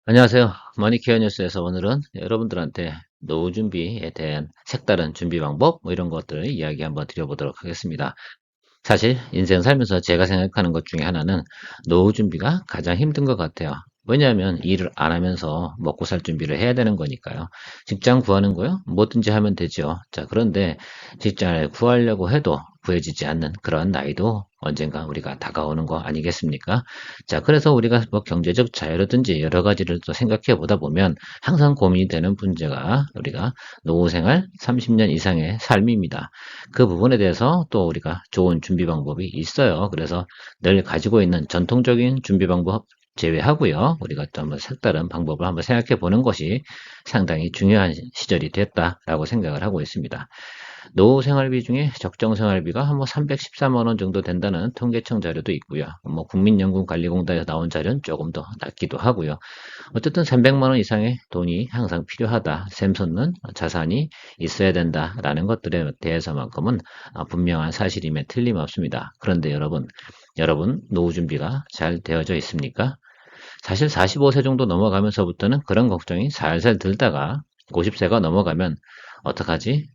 안녕하세요. 머니케어 뉴스에서 오늘은 여러분들한테 노후 준비에 대한 색다른 준비 방법 뭐 이런 것들을 이야기 한번 드려보도록 하겠습니다. 사실 인생 살면서 제가 생각하는 것 중에 하나는 노후 준비가 가장 힘든 것 같아요. 왜냐하면 일을 안 하면서 먹고 살 준비를 해야 되는 거니까요. 직장 구하는 거요? 뭐든지 하면 되죠. 자, 그런데 직장을 구하려고 해도 구해지지 않는 그런 나이도 언젠가 우리가 다가오는 거 아니겠습니까? 자, 그래서 우리가 뭐 경제적 자유라든지 여러 가지를 또 생각해 보다 보면 항상 고민이 되는 문제가 우리가 노후 생활 30년 이상의 삶입니다. 그 부분에 대해서 또 우리가 좋은 준비 방법이 있어요. 그래서 늘 가지고 있는 전통적인 준비 방법 제외하고요. 우리가 또 한번 색다른 방법을 한번 생각해 보는 것이 상당히 중요한 시절이 됐다라고 생각을 하고 있습니다. 노후 생활비 중에 적정 생활비가 한 뭐 314만 원 정도 된다는 통계청 자료도 있고요. 뭐 국민연금관리공단에서 나온 자료는 조금 더 낮기도 하고요. 어쨌든 300만 원 이상의 돈이 항상 필요하다. 샘솟는 자산이 있어야 된다라는 것들에 대해서만큼은 분명한 사실임에 틀림없습니다. 그런데 여러분 노후 준비가 잘 되어져 있습니까? 사실 45세 정도 넘어가면서부터는 그런 걱정이 살살 들다가 50세가 넘어가면 어떡하지?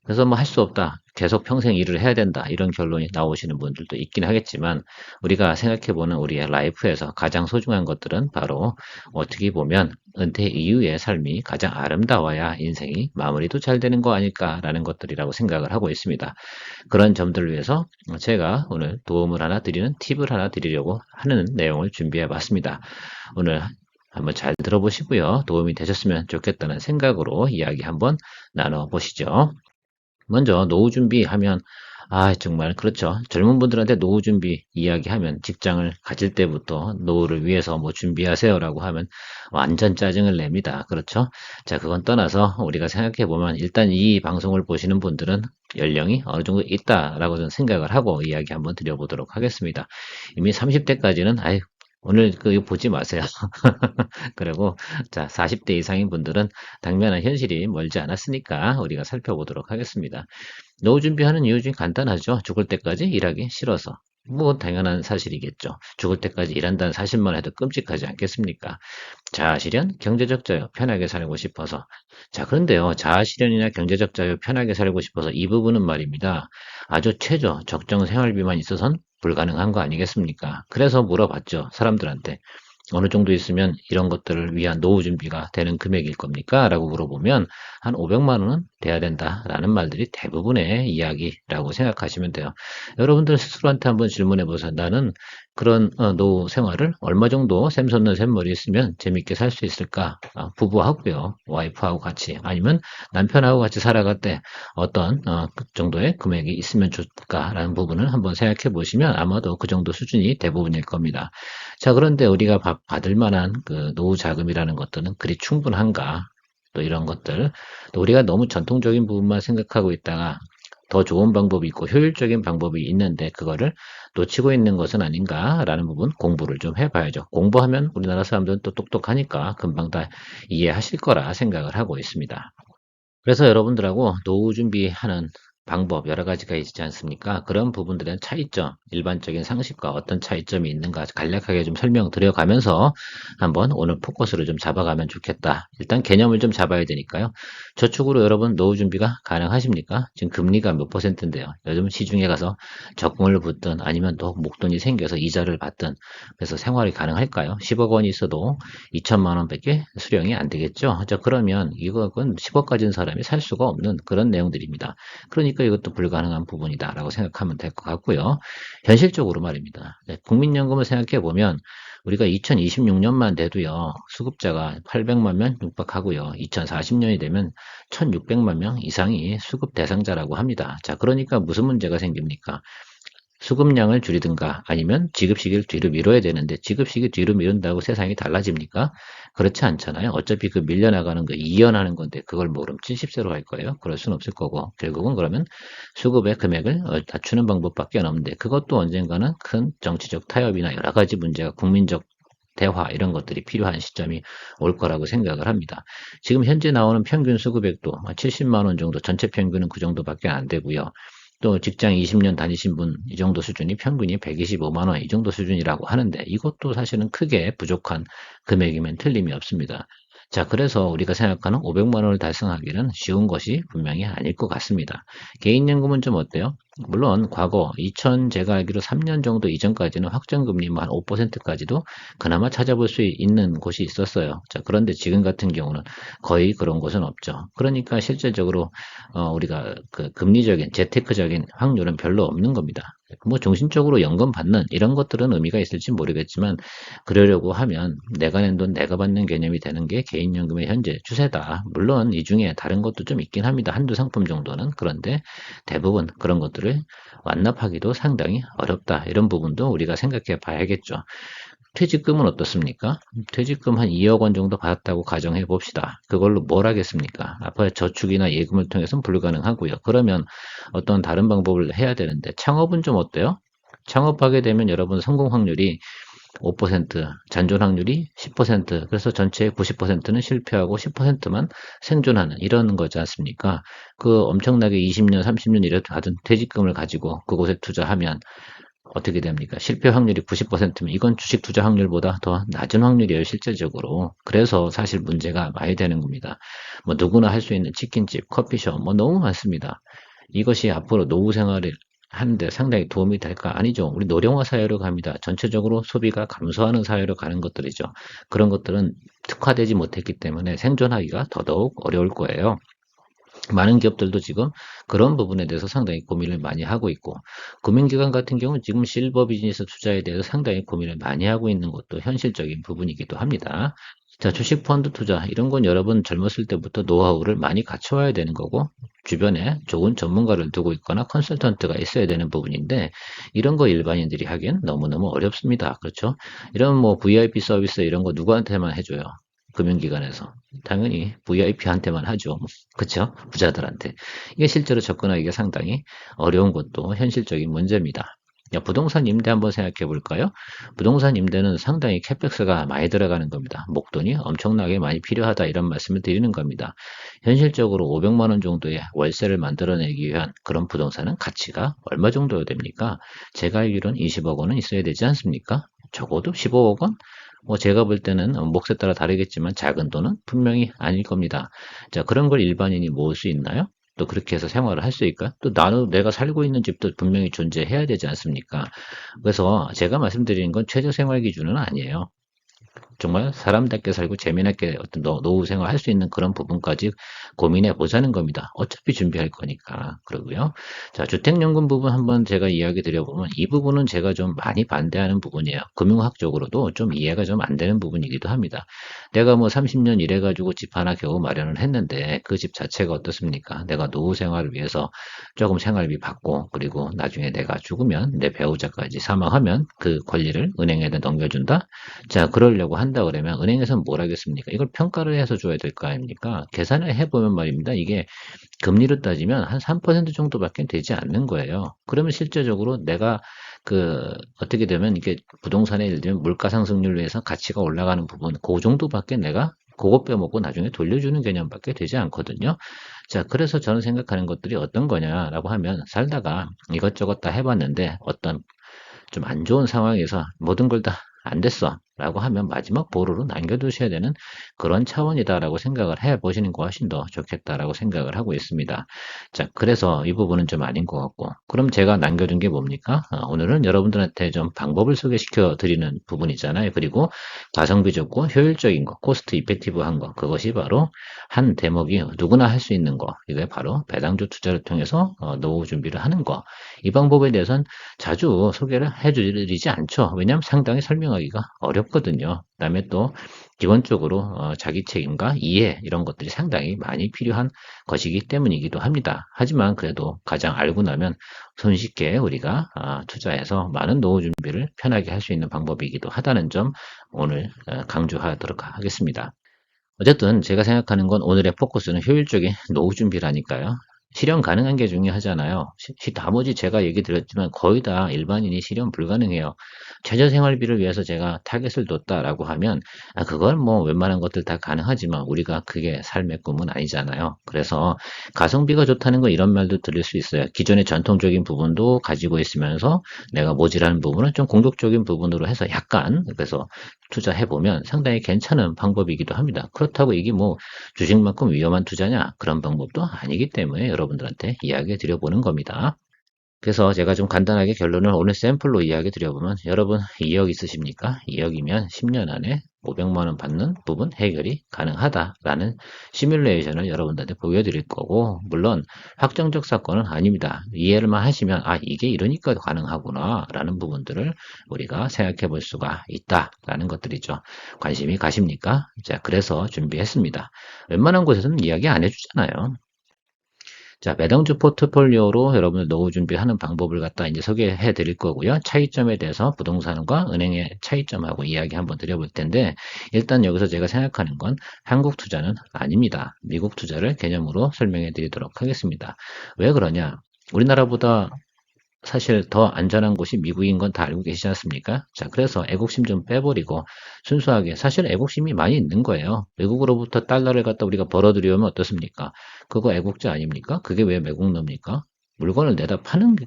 그래서 뭐 할 수 없다. 계속 평생 일을 해야 된다. 이런 결론이 나오시는 분들도 있긴 하겠지만 우리가 생각해보는 우리의 라이프에서 가장 소중한 것들은 바로 어떻게 보면 은퇴 이후의 삶이 가장 아름다워야 인생이 마무리도 잘 되는 거 아닐까라는 것들이라고 생각을 하고 있습니다. 그런 점들을 위해서 제가 오늘 도움을 하나 드리는 팁을 하나 드리려고 하는 내용을 준비해 봤습니다. 오늘 한번 잘 들어보시고요. 도움이 되셨으면 좋겠다는 생각으로 이야기 한번 나눠보시죠. 먼저 노후 준비하면 정말 그렇죠. 젊은 분들한테 노후 준비 이야기하면 직장을 가질 때부터 노후를 위해서 뭐 준비하세요라고 하면 완전 짜증을 냅니다. 그렇죠? 자, 그건 떠나서 우리가 생각해 보면 일단 이 방송을 보시는 분들은 연령이 어느 정도 있다라고 저는 생각을 하고 이야기 한번 드려보도록 하겠습니다. 이미 30대까지는 오늘 이거 보지 마세요. 그리고 자, 40대 이상인 분들은 당면한 현실이 멀지 않았으니까 우리가 살펴보도록 하겠습니다. 노후 준비하는 이유 중에 간단하죠. 죽을 때까지 일하기 싫어서. 뭐 당연한 사실이겠죠. 죽을 때까지 일한다는 사실만 해도 끔찍하지 않겠습니까? 자아실현, 경제적 자유, 편하게 살고 싶어서. 자, 그런데요. 자아실현이나 경제적 자유, 편하게 살고 싶어서 이 부분은 말입니다. 아주 최저, 적정 생활비만 있어선 불가능한 거 아니겠습니까? 그래서 물어봤죠. 사람들한테. 어느 정도 있으면 이런 것들을 위한 노후 준비가 되는 금액일 겁니까? 라고 물어보면 한 500만 원은 돼야 된다라는 말들이 대부분의 이야기라고 생각하시면 돼요. 여러분들 스스로한테 한번 질문해 보세요. 나는 그런 노후 생활을 얼마 정도 샘솟는 샘머리 있으면 재밌게 살 수 있을까? 부부하고요. 와이프하고 같이 아니면 남편하고 같이 살아갈 때 어떤 그 정도의 금액이 있으면 좋을까라는 부분을 한번 생각해 보시면 아마도 그 정도 수준이 대부분일 겁니다. 자, 그런데 우리가 받을 만한 그 노후 자금이라는 것들은 그리 충분한가? 또 이런 것들. 또 우리가 너무 전통적인 부분만 생각하고 있다가 더 좋은 방법이 있고 효율적인 방법이 있는데 그거를 놓치고 있는 것은 아닌가라는 부분 공부를 좀 해봐야죠. 공부하면 우리나라 사람들은 또 똑똑하니까 금방 다 이해하실 거라 생각을 하고 있습니다. 그래서 여러분들하고 노후 준비하는 방법 여러 가지가 있지 않습니까? 그런 부분들의 차이점, 일반적인 상식과 어떤 차이점이 있는가 간략하게 좀 설명드려가면서 한번 오늘 포커스를 좀 잡아가면 좋겠다. 일단 개념을 좀 잡아야 되니까요. 저축으로 여러분 노후 준비가 가능하십니까? 지금 금리가 몇 퍼센트인데요. 요즘 시중에 가서 적금을 붓든 아니면 또 목돈이 생겨서 이자를 받든 그래서 생활이 가능할까요? 10억 원이 있어도 2천만 원밖에 수령이 안 되겠죠. 자, 그러면 이건 10억 가진 사람이 살 수가 없는 그런 내용들입니다. 그러니까 이것도 불가능한 부분이다라고 생각하면 될 것 같고요. 현실적으로 말입니다. 네, 국민연금을 생각해 보면 우리가 2026년만 돼도요, 수급자가 800만 명 육박하고요, 2040년이 되면 1600만 명 이상이 수급 대상자라고 합니다. 자, 그러니까 무슨 문제가 생깁니까? 수급량을 줄이든가 아니면 지급 시기를 뒤로 미뤄야 되는데 지급 시기 뒤로 미룬다고 세상이 달라집니까? 그렇지 않잖아요. 어차피 그 밀려나가는 거 이연하는 건데 그걸 뭐 그럼 70세로 갈 거예요? 그럴 수는 없을 거고 결국은 그러면 수급의 금액을 낮추는 방법밖에 없는데 그것도 언젠가는 큰 정치적 타협이나 여러 가지 문제가 국민적 대화 이런 것들이 필요한 시점이 올 거라고 생각을 합니다. 지금 현재 나오는 평균 수급액도 70만 원 정도 전체 평균은 그 정도밖에 안 되고요. 또 직장 20년 다니신 분 이 정도 수준이 평균이 125만 원 이 정도 수준이라고 하는데 이것도 사실은 크게 부족한 금액이면 틀림이 없습니다. 자, 그래서 우리가 생각하는 500만 원을 달성하기는 쉬운 것이 분명히 아닐 것 같습니다. 개인연금은 좀 어때요? 물론 과거 2000 제가 알기로 3년 정도 이전까지는 확정금리 한 5%까지도 그나마 찾아볼 수 있는 곳이 있었어요. 자, 그런데 지금 같은 경우는 거의 그런 곳은 없죠. 그러니까 실질적으로 우리가 그 금리적인 재테크적인 확률은 별로 없는 겁니다. 뭐 정신적으로 연금 받는 이런 것들은 의미가 있을지 모르겠지만 그러려고 하면 내가 낸 돈 내가 받는 개념이 되는 게 개인연금의 현재 추세다. 물론 이 중에 다른 것도 좀 있긴 합니다. 한두 상품 정도는. 그런데 대부분 그런 것들을 완납하기도 상당히 어렵다. 이런 부분도 우리가 생각해 봐야겠죠. 퇴직금은 어떻습니까? 퇴직금 한 2억 원 정도 받았다고 가정해 봅시다. 그걸로 뭘 하겠습니까? 앞으로 저축이나 예금을 통해서는 불가능하고요. 그러면 어떤 다른 방법을 해야 되는데 창업은 좀 어때요? 창업하게 되면 여러분 성공 확률이 5%, 잔존 확률이 10%, 그래서 전체의 90%는 실패하고 10%만 생존하는 이런 거지 않습니까? 그 엄청나게 20년, 30년 이래 받은 퇴직금을 가지고 그곳에 투자하면 어떻게 됩니까? 실패 확률이 90%면 이건 주식 투자 확률보다 더 낮은 확률이에요, 실제적으로. 그래서 사실 문제가 많이 되는 겁니다. 뭐 누구나 할 수 있는 치킨집, 커피숍, 뭐 너무 많습니다. 이것이 앞으로 노후 생활을 하는데 상당히 도움이 될까? 아니죠. 우리 노령화 사회로 갑니다. 전체적으로 소비가 감소하는 사회로 가는 것들이죠. 그런 것들은 특화되지 못했기 때문에 생존하기가 더더욱 어려울 거예요. 많은 기업들도 지금 그런 부분에 대해서 상당히 고민을 많이 하고 있고, 금융기관 같은 경우는 지금 실버 비즈니스 투자에 대해서 상당히 고민을 많이 하고 있는 것도 현실적인 부분이기도 합니다. 자, 주식 펀드 투자, 이런 건 여러분 젊었을 때부터 노하우를 많이 갖춰와야 되는 거고, 주변에 좋은 전문가를 두고 있거나 컨설턴트가 있어야 되는 부분인데, 이런 거 일반인들이 하기엔 너무너무 어렵습니다. 그렇죠? 이런 뭐 VIP 서비스 이런 거 누구한테만 해줘요? 금융기관에서. 당연히 VIP한테만 하죠. 그쵸? 부자들한테. 이게 실제로 접근하기가 상당히 어려운 것도 현실적인 문제입니다. 야, 부동산 임대 한번 생각해 볼까요? 부동산 임대는 상당히 캐펙스가 많이 들어가는 겁니다. 목돈이 엄청나게 많이 필요하다 이런 말씀을 드리는 겁니다. 현실적으로 500만 원 정도의 월세를 만들어내기 위한 그런 부동산은 가치가 얼마 정도 됩니까? 제가 알기로는 20억 원은 있어야 되지 않습니까? 적어도 15억 원? 뭐 제가 볼 때는 몫에 따라 다르겠지만 작은 돈은 분명히 아닐 겁니다. 자, 그런 걸 일반인이 모을 수 있나요? 또 그렇게 해서 생활을 할 수 있을까? 또 나는 내가 살고 있는 집도 분명히 존재해야 되지 않습니까? 그래서 제가 말씀드리는 건 최저 생활 기준은 아니에요. 정말 사람답게 살고 재미나게 어떤 노후 생활 할 수 있는 그런 부분까지 고민해 보자는 겁니다. 어차피 준비할 거니까. 그러고요. 자, 주택연금 부분 한번 제가 이야기 드려보면 이 부분은 제가 좀 많이 반대하는 부분이에요. 금융학적으로도 좀 이해가 좀 안 되는 부분이기도 합니다. 내가 뭐 30년 일해가지고 집 하나 겨우 마련을 했는데 그 집 자체가 어떻습니까? 내가 노후 생활을 위해서 조금 생활비 받고 그리고 나중에 내가 죽으면 내 배우자까지 사망하면 그 권리를 은행에다 넘겨준다? 자, 그러려고 한다 그러면 은행에서는 뭘 하겠습니까? 이걸 평가를 해서 줘야 될 거 아닙니까? 계산을 해보면 말입니다. 이게 금리로 따지면 한 3% 정도밖에 되지 않는 거예요. 그러면 실제적으로 내가 어떻게 되면 이게 부동산에 예를 들면 물가 상승률로 해서 가치가 올라가는 부분, 그 정도밖에 내가 그거 빼먹고 나중에 돌려주는 개념밖에 되지 않거든요. 자, 그래서 저는 생각하는 것들이 어떤 거냐라고 하면 살다가 이것저것 다 해봤는데 어떤 좀 안 좋은 상황에서 모든 걸 다 안 됐어 라고 하면 마지막 보루로 남겨두셔야 되는 그런 차원이다라고 생각을 해 보시는 거 훨씬 더 좋겠다라고 생각을 하고 있습니다. 자, 그래서 이 부분은 좀 아닌 것 같고, 그럼 제가 남겨둔 게 뭡니까? 오늘은 여러분들한테 좀 방법을 소개시켜 드리는 부분이잖아요. 그리고 가성비 좋고 효율적인 거, 코스트 이펙티브한 거, 그것이 바로 한 대목이 누구나 할 수 있는 거, 이게 바로 배당주 투자를 통해서 노후 준비를 하는 거. 이 방법에 대해서는 자주 소개를 해드리지 않죠. 왜냐하면 상당히 설명하기가 어렵거든요. 그다음에 또 기본적으로 자기 책임과 이해 이런 것들이 상당히 많이 필요한 것이기 때문이기도 합니다. 하지만 그래도 가장 알고 나면 손쉽게 우리가 투자해서 많은 노후 준비를 편하게 할 수 있는 방법이기도 하다는 점 오늘 강조하도록 하겠습니다. 어쨌든 제가 생각하는 건 오늘의 포커스는 효율적인 노후 준비라니까요. 실현 가능한 게 중요하잖아요. 나머지 제가 얘기 드렸지만 거의 다 일반인이 실현 불가능해요. 최저생활비를 위해서 제가 타겟을 뒀다라고 하면 그걸 뭐 웬만한 것들 다 가능하지만 우리가 그게 삶의 꿈은 아니잖아요. 그래서 가성비가 좋다는 거 이런 말도 들을 수 있어요. 기존의 전통적인 부분도 가지고 있으면서 내가 모자라는 부분을 좀 공격적인 부분으로 해서 약간 그래서 투자해보면 상당히 괜찮은 방법이기도 합니다. 그렇다고 이게 뭐 주식만큼 위험한 투자냐? 그런 방법도 아니기 때문에 여러분들한테 이야기 드려보는 겁니다. 그래서 제가 좀 간단하게 결론을 오늘 샘플로 이야기 드려보면 여러분 2억 있으십니까? 2억이면 10년 안에 500만 원 받는 부분 해결이 가능하다라는 시뮬레이션을 여러분들한테 보여드릴 거고 물론 확정적 사건은 아닙니다. 이해를만 하시면 이게 이러니까 가능하구나 라는 부분들을 우리가 생각해 볼 수가 있다라는 것들이죠. 관심이 가십니까? 자, 그래서 준비했습니다. 웬만한 곳에서는 이야기 안 해주잖아요. 자, 매덩주 포트폴리오로 여러분들 노후 준비하는 방법을 갖다 이제 소개해 드릴 거고요. 차이점에 대해서 부동산과 은행의 차이점하고 이야기 한번 드려볼 텐데, 일단 여기서 제가 생각하는 건 한국 투자는 아닙니다. 미국 투자를 개념으로 설명해 드리도록 하겠습니다. 왜 그러냐? 우리나라보다 사실 더 안전한 곳이 미국인 건 다 알고 계시지 않습니까? 자, 그래서 애국심 좀 빼버리고 순수하게 사실 애국심이 많이 있는 거예요. 외국으로부터 달러를 갖다 우리가 벌어들여오면 어떻습니까? 그거 애국자 아닙니까? 그게 왜 매국노입니까? 물건을 내다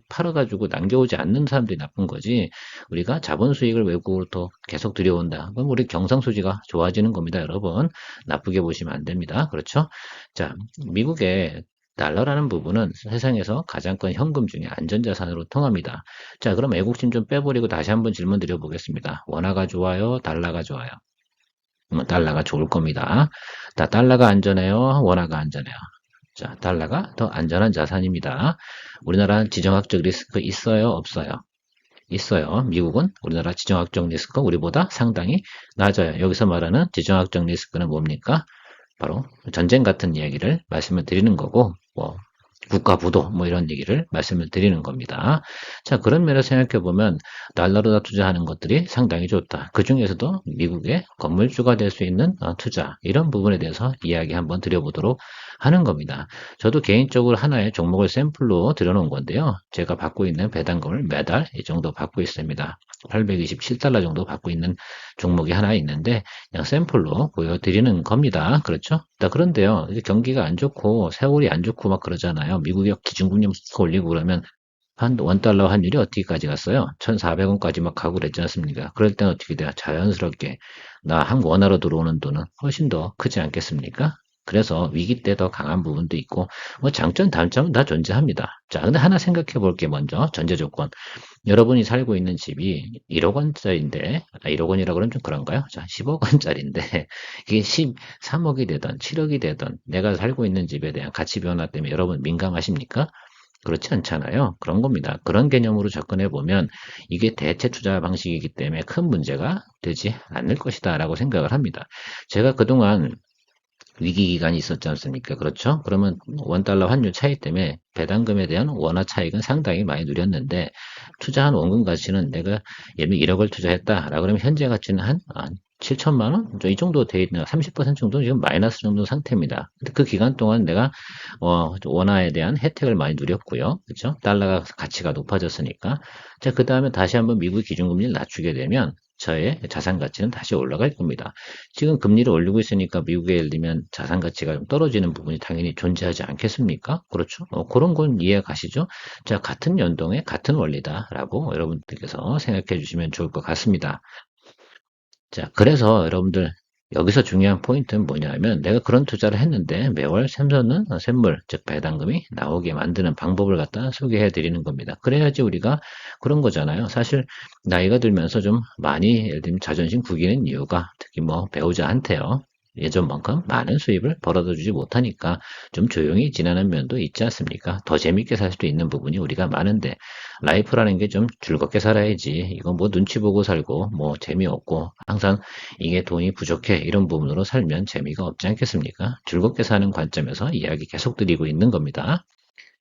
팔아가지고 남겨오지 않는 사람들이 나쁜 거지. 우리가 자본 수익을 외국으로부터 계속 들여온다. 그럼 우리 경상수지가 좋아지는 겁니다, 여러분. 나쁘게 보시면 안 됩니다. 그렇죠? 자, 미국의 달러라는 부분은 세상에서 가장 큰 현금 중에 안전자산으로 통합니다. 자, 그럼 애국심 좀 빼버리고 다시 한번 질문 드려보겠습니다. 원화가 좋아요? 달러가 좋아요? 달러가 좋을 겁니다. 자, 달러가 안전해요? 원화가 안전해요? 자, 달러가 더 안전한 자산입니다. 우리나라는 지정학적 리스크 있어요? 없어요? 있어요. 미국은 우리나라 지정학적 리스크가 우리보다 상당히 낮아요. 여기서 말하는 지정학적 리스크는 뭡니까? 바로 전쟁 같은 이야기를 말씀을 드리는 거고, 뭐, 국가 부도, 뭐 이런 얘기를 말씀을 드리는 겁니다. 자, 그런 면에서 생각해 보면, 달러로다 투자하는 것들이 상당히 좋다. 그 중에서도 미국의 건물주가 될 수 있는 투자, 이런 부분에 대해서 이야기 한번 드려보도록 하는 겁니다. 저도 개인적으로 하나의 종목을 샘플로 들여놓은 건데요. 제가 받고 있는 배당금을 매달 이 정도 받고 있습니다. 827달러 정도 받고 있는 종목이 하나 있는데, 그냥 샘플로 보여드리는 겁니다. 그렇죠? 그런데요, 이제 경기가 안 좋고 세월이 안 좋고 막 그러잖아요. 미국이 기준금리 올리고 그러면 한 원달러 환율이 어디까지 갔어요? 1,400원까지 막 가고 그랬지 않습니까? 그럴 땐 어떻게 돼요? 자연스럽게 나 한 원화로 들어오는 돈은 훨씬 더 크지 않겠습니까? 그래서 위기 때 더 강한 부분도 있고 뭐 장점 단점은 다 존재합니다. 자, 근데 하나 생각해 볼 게 먼저 전제 조건. 여러분이 살고 있는 집이 1억 원짜리인데, 1억 원이라 그러면 좀 그런가요? 자, 10억 원짜리인데, 이게 13억이 되던 7억이 되던 내가 살고 있는 집에 대한 가치 변화 때문에 여러분 민감하십니까? 그렇지 않잖아요. 그런 겁니다. 그런 개념으로 접근해 보면 이게 대체 투자 방식이기 때문에 큰 문제가 되지 않을 것이다 라고 생각을 합니다. 제가 그동안 위기 기간이 있었지 않습니까? 그렇죠? 그러면 원달러 환율 차이 때문에 배당금에 대한 원화 차익은 상당히 많이 누렸는데 투자한 원금 가치는 내가 예를 들면 1억을 투자했다라고 그러면 현재 가치는 한 7천만 원? 이 정도 돼 있는 30% 정도 지금 마이너스 정도 상태입니다. 그 기간 동안 내가 원화에 대한 혜택을 많이 누렸고요. 그렇죠? 달러가 가치가 높아졌으니까. 자, 그 다음에 다시 한번 미국 기준금리를 낮추게 되면 저의 자산 가치는 다시 올라갈 겁니다. 지금 금리를 올리고 있으니까 미국에 예를 들면 자산 가치가 좀 떨어지는 부분이 당연히 존재하지 않겠습니까? 그렇죠? 그런 건 이해 가시죠? 자, 같은 연동의 같은 원리다라고 여러분들께서 생각해 주시면 좋을 것 같습니다. 자, 그래서 여러분들 여기서 중요한 포인트는 뭐냐면 내가 그런 투자를 했는데 매월 샘솟는 샘물, 즉 배당금이 나오게 만드는 방법을 갖다 소개해 드리는 겁니다. 그래야지 우리가 그런 거잖아요. 사실 나이가 들면서 좀 많이 예를 들면 자존심 구기는 이유가 특히 뭐 배우자한테요. 예전만큼 많은 수입을 벌어다 주지 못하니까 좀 조용히 지내는 면도 있지 않습니까? 더 재밌게 살 수도 있는 부분이 우리가 많은데 라이프라는 게 좀 즐겁게 살아야지. 이건 뭐 눈치 보고 살고 뭐 재미없고 항상 이게 돈이 부족해 이런 부분으로 살면 재미가 없지 않겠습니까? 즐겁게 사는 관점에서 이야기 계속 드리고 있는 겁니다.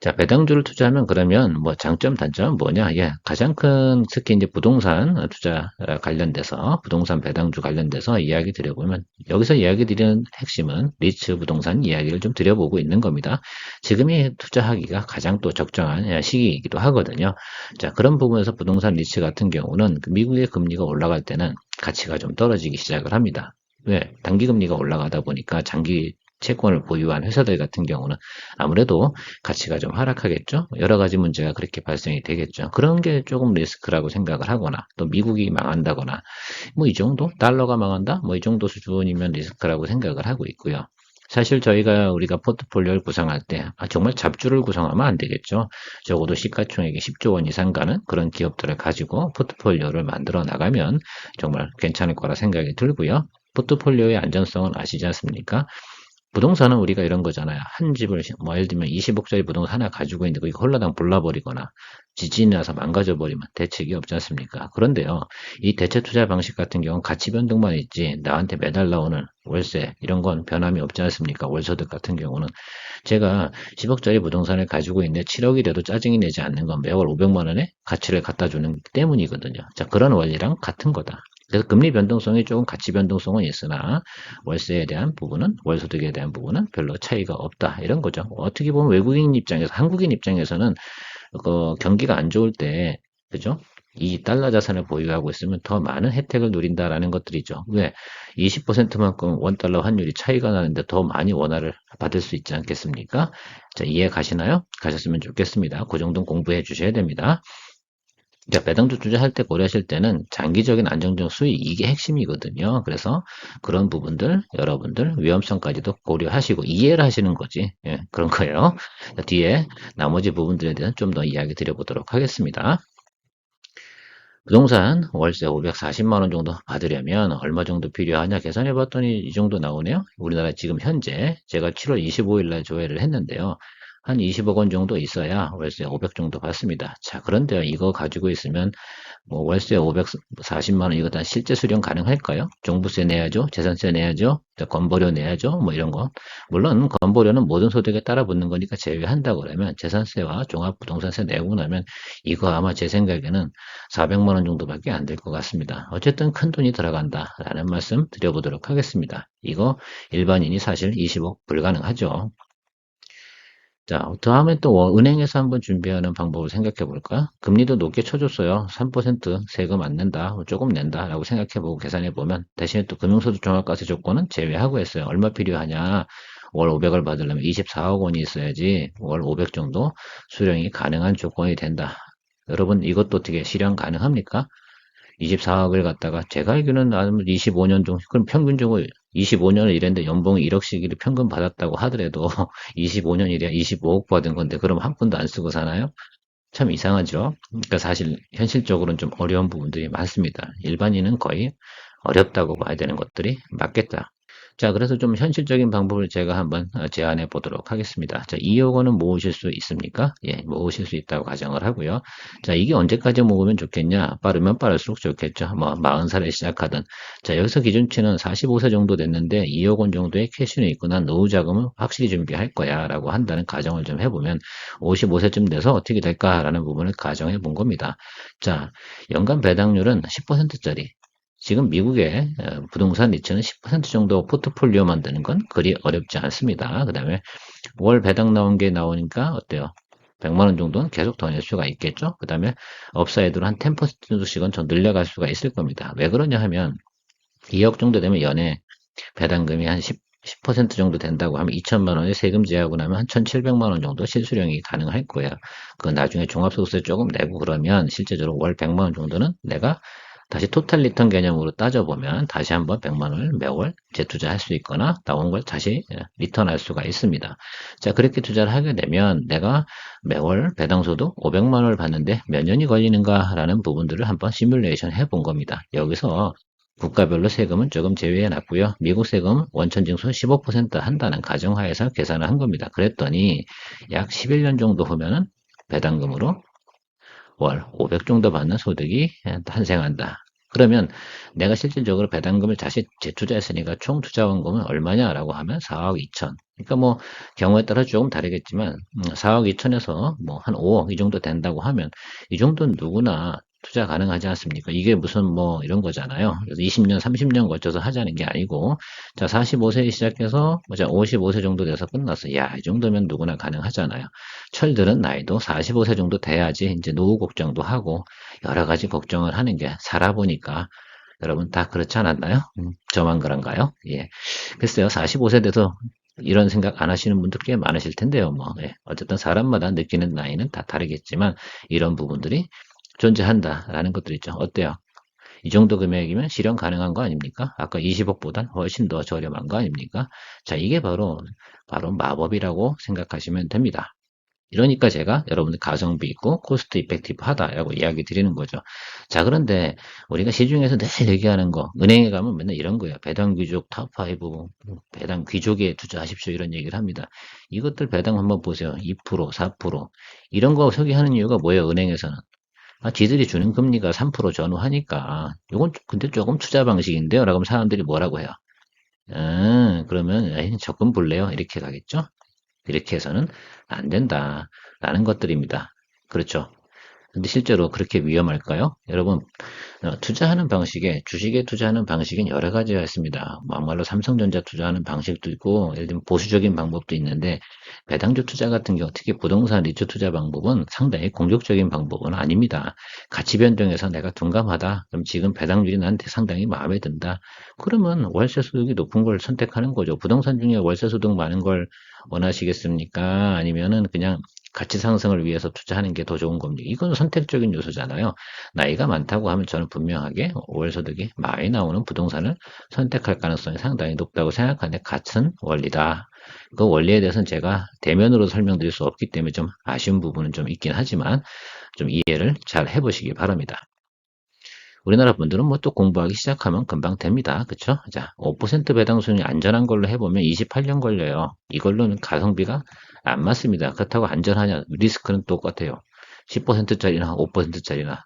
자, 배당주를 투자하면 그러면 뭐 장점, 단점은 뭐냐? 예, 가장 큰 특히 이제 부동산 투자 관련돼서 부동산 배당주 관련돼서 이야기 드려보면 여기서 이야기 드리는 핵심은 리츠 부동산 이야기를 좀 드려보고 있는 겁니다. 지금이 투자하기가 가장 또 적정한 시기이기도 하거든요. 자, 그런 부분에서 부동산 리츠 같은 경우는 미국의 금리가 올라갈 때는 가치가 좀 떨어지기 시작을 합니다. 왜? 단기 금리가 올라가다 보니까 장기 채권을 보유한 회사들 같은 경우는 아무래도 가치가 좀 하락하겠죠. 여러 가지 문제가 그렇게 발생이 되겠죠. 그런 게 조금 리스크라고 생각을 하거나 또 미국이 망한다거나 뭐 이 정도 달러가 망한다 뭐 이 정도 수준이면 리스크라고 생각을 하고 있고요. 사실 우리가 포트폴리오를 구성할 때 정말 잡주를 구성하면 안 되겠죠. 적어도 시가총액이 10조 원 이상 가는 그런 기업들을 가지고 포트폴리오를 만들어 나가면 정말 괜찮을 거라 생각이 들고요. 포트폴리오의 안전성은 아시지 않습니까? 부동산은 우리가 이런 거잖아요. 한 집을 뭐 예를 들면 20억짜리 부동산 하나 가지고 있는데 그게 홀라당 불나버리거나 지진이 나서 망가져 버리면 대책이 없지 않습니까? 그런데요, 이 대체 투자 방식 같은 경우는 가치 변동만 있지 나한테 매달 나오는 월세 이런 건 변함이 없지 않습니까? 월소득 같은 경우는 제가 10억짜리 부동산을 가지고 있는데 7억이라도 짜증이 내지 않는 건 매월 500만 원의 가치를 갖다 주는 때문이거든요. 자, 그런 원리랑 같은 거다. 그래서 금리 변동성이 조금 가치 변동성은 있으나 월세에 대한 부분은 월소득에 대한 부분은 별로 차이가 없다 이런 거죠. 어떻게 보면 외국인 입장에서 한국인 입장에서는 경기가 안 좋을 때 그죠? 이 달러 자산을 보유하고 있으면 더 많은 혜택을 누린다라는 것들이죠. 왜? 20%만큼 원달러 환율이 차이가 나는데 더 많이 원화를 받을 수 있지 않겠습니까? 자, 이해 가시나요? 가셨으면 좋겠습니다. 그 정도는 공부해 주셔야 됩니다. 그러니까 배당주 투자할 때 고려하실 때는 장기적인 안정적 수익 이게 핵심이거든요. 그래서 그런 부분들 여러분들 위험성까지도 고려하시고 이해를 하시는 거지. 예, 그런 거예요. 자, 뒤에 나머지 부분들에 대해서 좀 더 이야기 드려보도록 하겠습니다. 부동산 월세 540만 원 정도 받으려면 얼마 정도 필요하냐 계산해 봤더니 이 정도 나오네요. 우리나라 지금 현재 제가 7월 25일 날 조회를 했는데요. 한 20억 원 정도 있어야 월세 500 정도 받습니다. 자, 그런데 이거 가지고 있으면 뭐 월세 540만 원 이거 다 실제 수령 가능할까요? 종부세 내야죠. 재산세 내야죠. 건보료 내야죠. 뭐 이런 거. 물론 건보료는 모든 소득에 따라 붙는 거니까 제외한다고 그러면 재산세와 종합부동산세 내고 나면 이거 아마 제 생각에는 400만 원 정도밖에 안 될 것 같습니다. 어쨌든 큰 돈이 들어간다라는 말씀 드려보도록 하겠습니다. 이거 일반인이 사실 20억 불가능하죠. 자, 다음에 또 은행에서 한번 준비하는 방법을 생각해 볼까? 금리도 높게 쳐줬어요. 3% 세금 안 낸다, 조금 낸다라고 생각해 보고 계산해 보면 대신에 또 금융소득 종합과세 조건은 제외하고 했어요. 얼마 필요하냐? 월 500을 받으려면 24억 원이 있어야지 월 500 정도 수령이 가능한 조건이 된다. 여러분 이것도 어떻게 실현 가능합니까? 24억을 갖다가 제가 알기로는 25년 정도 그럼 평균적으로 25년을 일했는데 연봉이 1억씩 이 평균 받았다고 하더라도 25년 일이야 25억 받은 건데 그럼 한 푼도 안 쓰고 사나요? 참 이상하죠. 그러니까 사실 현실적으로는 좀 어려운 부분들이 많습니다. 일반인은 거의 어렵다고 봐야 되는 것들이 맞겠다. 자, 그래서 좀 현실적인 방법을 제가 한번 제안해 보도록 하겠습니다. 자, 2억 원은 모으실 수 있습니까? 예, 모으실 수 있다고 가정을 하고요. 자, 이게 언제까지 모으면 좋겠냐? 빠르면 빠를수록 좋겠죠. 뭐, 40살에 시작하든. 자, 여기서 기준치는 45세 정도 됐는데 2억 원 정도의 캐시는 있고 난 노후 자금을 확실히 준비할 거야 라고 한다는 가정을 좀 해보면 55세쯤 돼서 어떻게 될까라는 부분을 가정해 본 겁니다. 자, 연간 배당률은 10%짜리. 지금 미국의 부동산 리츠는 10% 정도 포트폴리오 만드는 건 그리 어렵지 않습니다. 그 다음에 월 배당 나온 게 나오니까 어때요? 100만 원 정도는 계속 더 낼 수가 있겠죠? 그 다음에 업사이드로 한 10% 정도씩은 더 늘려갈 수가 있을 겁니다. 왜 그러냐 하면 2억 정도 되면 연에 배당금이 한 10% 정도 된다고 하면 2천만 원에 세금 제하고 나면 한 1,700만 원 정도 실수령이 가능할 거예요. 그 나중에 종합소득세 조금 내고 그러면 실제적으로 월 100만 원 정도는 내가 다시 토탈 리턴 개념으로 따져보면 다시 한번 100만 원을 매월 재투자할 수 있거나 나온 걸 다시 리턴할 수가 있습니다. 자, 그렇게 투자를 하게 되면 내가 매월 배당소득 500만 원을 받는데 몇 년이 걸리는가라는 부분들을 한번 시뮬레이션 해본 겁니다. 여기서 국가별로 세금은 조금 제외해 놨고요. 미국 세금 원천징수 15% 한다는 가정하에서 계산을 한 겁니다. 그랬더니 약 11년 정도 후면은 배당금으로 월 500 정도 받는 소득이 탄생한다. 그러면 내가 실질적으로 배당금을 다시 재투자했으니까 총 투자 원금은 얼마냐라고 하면 4억 2천. 그러니까 뭐 경우에 따라 조금 다르겠지만 4억 2천에서 뭐 한 5억 이 정도 된다고 하면 이 정도는 누구나 투자 가능하지 않습니까? 이게 무슨 뭐 이런 거잖아요. 그래서 20년, 30년 거쳐서 하자는 게 아니고 자 45세에 시작해서 자 55세 정도 돼서 끝났어. 야, 이 정도면 누구나 가능하잖아요. 철들은 나이도 45세 정도 돼야지 이제 노후 걱정도 하고 여러 가지 걱정을 하는 게 살아보니까 여러분 다 그렇지 않았나요? 저만 그런가요? 예. 글쎄요, 45세 돼서 이런 생각 안 하시는 분들 꽤 많으실 텐데요, 뭐. 예. 어쨌든 사람마다 느끼는 나이는 다 다르겠지만, 이런 부분들이 존재한다라는 것들 있죠. 어때요? 이 정도 금액이면 실현 가능한 거 아닙니까? 아까 20억보단 훨씬 더 저렴한 거 아닙니까? 자, 이게 바로 마법이라고 생각하시면 됩니다. 이러니까 제가 여러분들 가성비 있고 코스트 이펙티브 하다라고 이야기 드리는 거죠. 자, 그런데 우리가 시중에서 늘 얘기하는 거, 은행에 가면 맨날 이런 거예요. 배당 귀족 탑5, 배당 귀족에 투자하십시오. 이런 얘기를 합니다. 이것들 배당 한번 보세요. 2%, 4%. 이런 거 소개하는 이유가 뭐예요, 은행에서는? 아, 지들이 주는 금리가 3% 전후하니까, 이건 근데 조금 투자 방식인데요. 라고 하면 사람들이 뭐라고 해요? 그러면 에이, 적금 볼래요? 이렇게 가겠죠? 이렇게 해서는 안 된다라는 것들입니다. 그렇죠? 근데 실제로 그렇게 위험할까요? 여러분, 투자하는 방식에, 주식에 투자하는 방식은 여러 가지가 있습니다. 막말로 삼성전자 투자하는 방식도 있고, 예를 들면 보수적인 방법도 있는데, 배당주 투자 같은 경우, 특히 부동산 리츠 투자 방법은 상당히 공격적인 방법은 아닙니다. 가치 변동에서 내가 둔감하다. 그럼 지금 배당률이 나한테 상당히 마음에 든다. 그러면 월세 소득이 높은 걸 선택하는 거죠. 부동산 중에 월세 소득 많은 걸 원하시겠습니까? 아니면은 그냥 가치 상승을 위해서 투자하는 게 더 좋은 겁니다. 이건 선택적인 요소잖아요. 나이가 많다고 하면 저는 분명하게 월 소득이 많이 나오는 부동산을 선택할 가능성이 상당히 높다고 생각하는데 같은 원리다. 그 원리에 대해서는 제가 대면으로 설명드릴 수 없기 때문에 좀 아쉬운 부분은 좀 있긴 하지만 좀 이해를 잘 해보시기 바랍니다. 우리나라 분들은 뭐 또 공부하기 시작하면 금방 됩니다. 그쵸? 자, 5% 배당 수준이 안전한 걸로 해보면 28년 걸려요. 이걸로는 가성비가 안 맞습니다. 그렇다고 안전하냐? 리스크는 똑같아요. 10%짜리나 5%짜리나.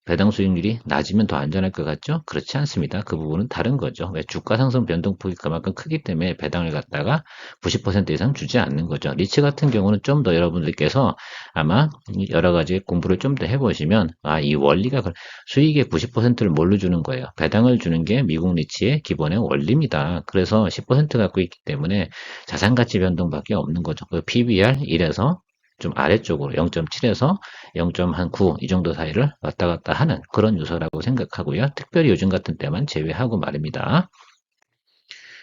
배당 수익률이 낮으면 더 안전할 것 같죠? 그렇지 않습니다. 그 부분은 다른 거죠. 왜 주가 상승 변동폭이 그만큼 크기 때문에 배당을 갖다가 90% 이상 주지 않는 거죠. 리츠 같은 경우는 좀 더 여러분들께서 아마 여러 가지 공부를 좀 더 해보시면 이 원리가 수익의 90%를 뭘로 주는 거예요? 배당을 주는 게 미국 리츠의 기본의 원리입니다. 그래서 10% 갖고 있기 때문에 자산 가치 변동밖에 없는 거죠. 그 PBR 1에서 좀 아래쪽으로 0.7에서 0.9 이 정도 사이를 왔다 갔다 하는 그런 요소라고 생각하고요. 특별히 요즘 같은 때만 제외하고 말입니다.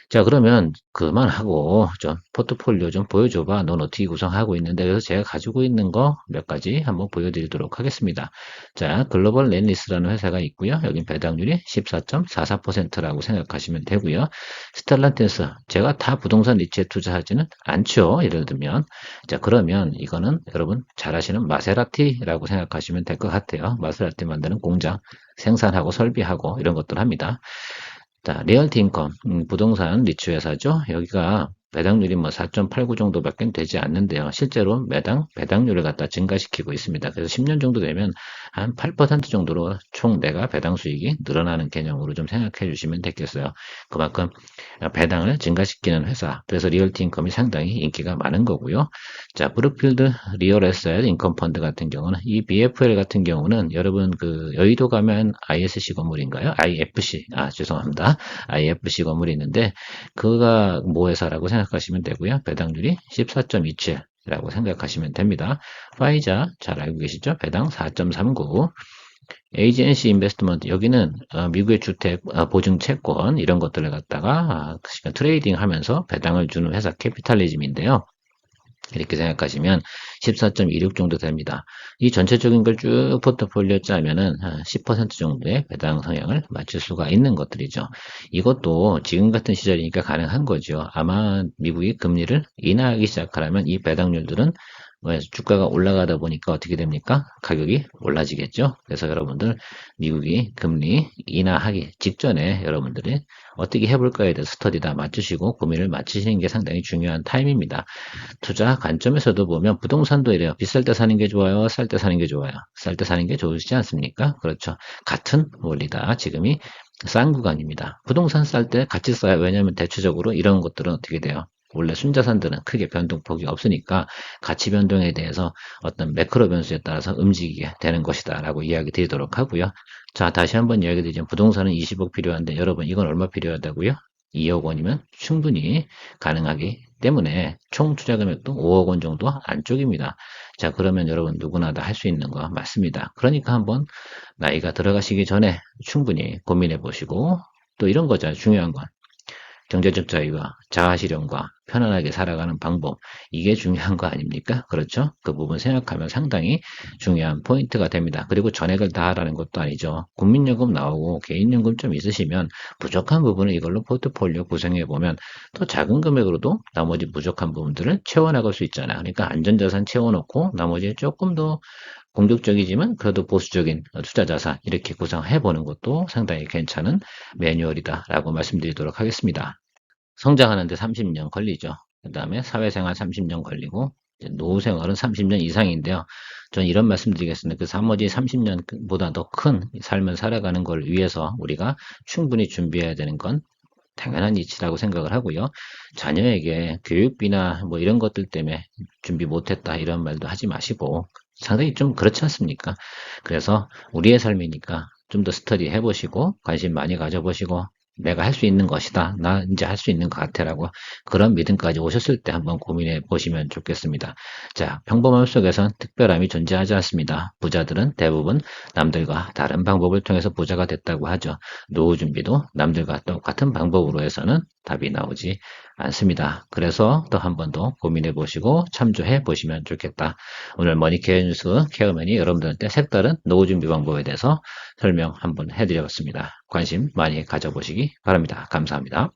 자, 그러면 그만하고 좀 포트폴리오 좀 보여줘봐. 넌 어떻게 구성하고 있는데 그래서 제가 가지고 있는 거 몇 가지 한번 보여드리도록 하겠습니다. 자, 글로벌 랜리스라는 회사가 있고요. 여긴 배당률이 14.44%라고 생각하시면 되고요. 스텔란티스, 제가 다 부동산 리츠에 투자하지는 않죠. 예를 들면 자, 그러면 이거는 여러분 잘 아시는 마세라티라고 생각하시면 될 것 같아요. 마세라티 만드는 공장 생산하고 설비하고 이런 것들 합니다. 자, 리얼티 인컴, 부동산 리츠 회사죠. 여기가 배당률이 뭐 4.89 정도밖에 되지 않는데요. 실제로 매당 배당률을 갖다 증가시키고 있습니다. 그래서 10년 정도 되면 한 8% 정도로 총 내가 배당 수익이 늘어나는 개념으로 좀 생각해 주시면 되겠어요. 그만큼 배당을 증가시키는 회사. 그래서 리얼티 인컴이 상당히 인기가 많은 거고요. 자, 브룩필드 리얼 에셋 인컴 펀드 같은 경우는 이 BFL 같은 경우는 여러분 그 여의도 가면 ISC 건물인가요? IFC. 죄송합니다. IFC 건물이 있는데 그가 모 회사라고 생각하시면 되고요. 배당률이 14.27 라고 생각하시면 됩니다. 파이자 잘 알고 계시죠? 배당 4.39. AGNC 인베스트먼트 여기는 미국의 주택 보증 채권 이런 것들을 갖다가 트레이딩 하면서 배당을 주는 회사 캐피탈리즘인데요. 이렇게 생각하시면 14.26 정도 됩니다. 이 전체적인 걸 쭉 포트폴리오 짜면은 한 10% 정도의 배당 성향을 맞출 수가 있는 것들이죠. 이것도 지금 같은 시절이니까 가능한 거죠. 아마 미국이 금리를 인하하기 시작하려면 이 배당률들은 왜 주가가 올라가다 보니까 어떻게 됩니까? 가격이 올라지겠죠. 그래서 여러분들 미국이 금리 인하하기 직전에 여러분들이 어떻게 해볼까에 대해서 스터디 다 맞추시고 고민을 맞추시는 게 상당히 중요한 타임입니다. 투자 관점에서도 보면 부동산도 이래요. 비쌀 때 사는 게 좋아요? 쌀 때 사는 게 좋아요? 쌀 때 사는 게 좋으시지 않습니까? 그렇죠. 같은 원리다. 지금이 싼 구간입니다. 부동산 쌀 때 같이 싸요. 왜냐하면 대체적으로 이런 것들은 어떻게 돼요? 원래 순자산들은 크게 변동폭이 없으니까 가치 변동에 대해서 어떤 매크로 변수에 따라서 움직이게 되는 것이다 라고 이야기 드리도록 하고요. 자, 다시 한번 이야기 드리자면 부동산은 20억 필요한데 여러분 이건 얼마 필요하다고요? 2억 원이면 충분히 가능하기 때문에 총 투자 금액도 5억 원 정도 안쪽입니다. 자, 그러면 여러분 누구나 다 할 수 있는 거 맞습니다. 그러니까 한번 나이가 들어가시기 전에 충분히 고민해 보시고 또 이런 거잖아요. 중요한 건. 경제적 자유와 자아실현과 편안하게 살아가는 방법, 이게 중요한 거 아닙니까? 그렇죠? 그 부분 생각하면 상당히 중요한 포인트가 됩니다. 그리고 전액을 다 하라는 것도 아니죠. 국민연금 나오고 개인연금 좀 있으시면 부족한 부분을 이걸로 포트폴리오 구성해 보면 또 작은 금액으로도 나머지 부족한 부분들을 채워나갈 수 있잖아요. 그러니까 안전자산 채워놓고 나머지 조금 더 공격적이지만 그래도 보수적인 투자 자산 이렇게 구성해 보는 것도 상당히 괜찮은 매뉴얼이다라고 말씀드리도록 하겠습니다. 성장하는데 30년 걸리죠. 그 다음에 사회생활 30년 걸리고 노후 생활은 30년 이상인데요. 저는 이런 말씀 드리겠습니다. 그 나머지 30년보다 더 큰 삶을 살아가는 걸 위해서 우리가 충분히 준비해야 되는 건 당연한 이치라고 생각을 하고요. 자녀에게 교육비나 뭐 이런 것들 때문에 준비 못했다 이런 말도 하지 마시고 상당히 좀 그렇지 않습니까? 그래서 우리의 삶이니까 좀 더 스터디 해보시고 관심 많이 가져보시고 내가 할 수 있는 것이다. 나 이제 할 수 있는 것 같아라고 그런 믿음까지 오셨을 때 한번 고민해 보시면 좋겠습니다. 자, 평범함 속에선 특별함이 존재하지 않습니다. 부자들은 대부분 남들과 다른 방법을 통해서 부자가 됐다고 하죠. 노후 준비도 남들과 똑같은 방법으로 해서는 답이 나오지 않습니다. 그래서 또 한 번 더 고민해 보시고 참조해 보시면 좋겠다. 오늘 머니케어 뉴스 케어맨이 여러분들한테 색다른 노후 준비 방법에 대해서 설명 한번 해드려봤습니다. 관심 많이 가져보시기 바랍니다. 감사합니다.